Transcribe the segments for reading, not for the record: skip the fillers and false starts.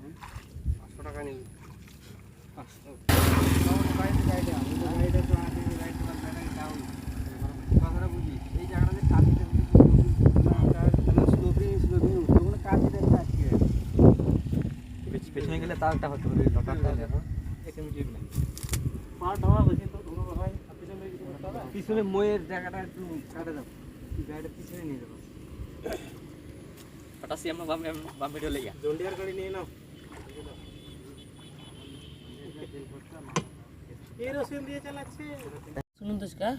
500 টাকা নিবি। এই জায়গাটাতে কাজটা পেছনে গেলে তার একটা হতে পারে পিছনে ময়ের জায়গাটা একটু কাটে দাও, গাড়িটা পিছনে নিয়ে যাবো। হঠাৎ আমরা বাম ভিডিও লেগে জন্ডিয়ার গাড়ি নিয়ে নাও। কেরোসিন দিয়ে চালাচ্ছে। শুনুন তো স্কা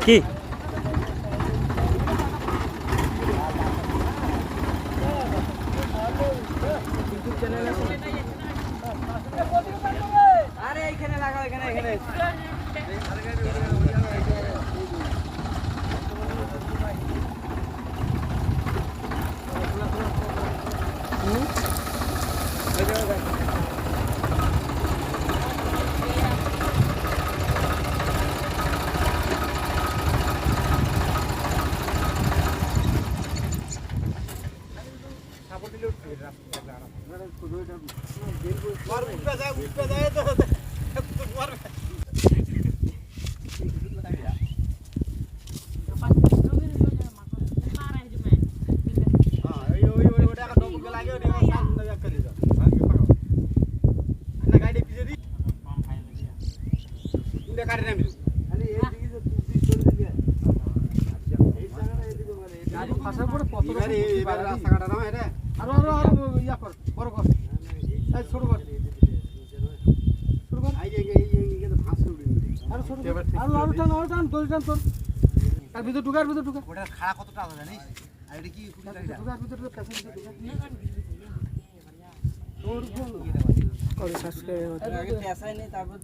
কি আরে এইখানে লাগাও, এখানে ভিতর ঢুকার ওটা খাড়া কতটা আছে জানিস? আর এটা কি ঢুকার ভিতর করে সাবস্ক্রাইব আগে পেছাই নেই, তারপর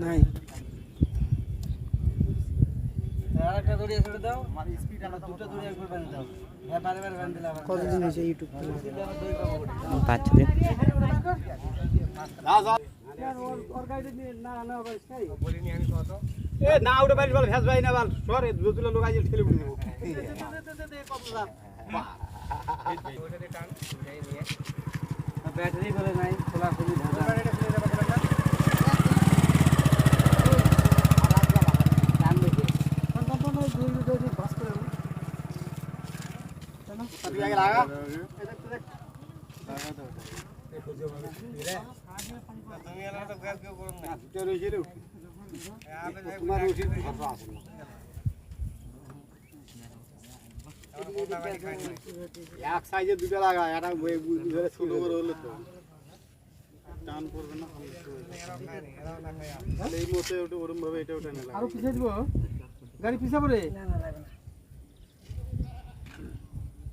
নাই আরেকটা দড়ি ছেড়ে দাও, মানে স্পিড আলা দুটো দড়ি একবার বেঁধে দাও। হ্যাঁ বারে বেঁধে দিলাম। কতদিন হয়েছে ইউটিউব পাচ্ছি দিন ওর গাড়ি নিয়ে না ভাই বলি নি আমি কত এ না উড়ে বাইরে বল ভেজ ভাই না বল সরে দুটো লোক আইলে ঠেলে উড়ে দেব কত দাম ওটা দে টান যাই নিয়ে ব্যাটারি বলে নাই খোলা খুলি ধাঁধা ব্যাটারিটা খুলে দেব বলে না টান দেখে কোন দুই বাস করে চলো তুই আগে লাগা দেখ লাগা দাও দেখো যে ভাবে রে তুমি এলা তো গ্যাস কেউ করুন না দুটো রইছে রে তোমার উঠি ভাষা আছে এক সাইজে দুটো লাগা, এটা ধরে ছোট বড় হলো তো টান পড়বে না। এই মতে ওটা ওরম ভাবে এটা ওটা না লাগা। আরো পিছে দিব গাড়ি পিছে পড়ে না না লাগে না।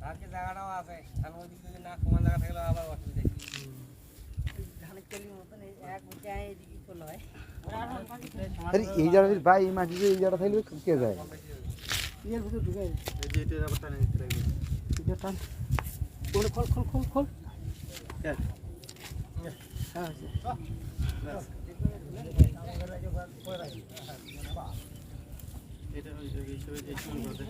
আর কি জায়গাটাও আছে, আর ওইদিকে যদি না সমান জায়গা থাকলে আবার অসুবিধা। ধান কেলি মতন এক বুঝে এইদিকে চলে হয়। আরে এই জায়গায় ভাই এই মাটি যে এই জায়গাটা থাকলে কে যায় এর ভিতর ঢুকে এই যে এটা ব্যাপারটা নেই লাগবে এটা টান কোন খোল হ্যাঁ হ্যাঁ এটা হই যাবে হিসেবে এই সময় করতে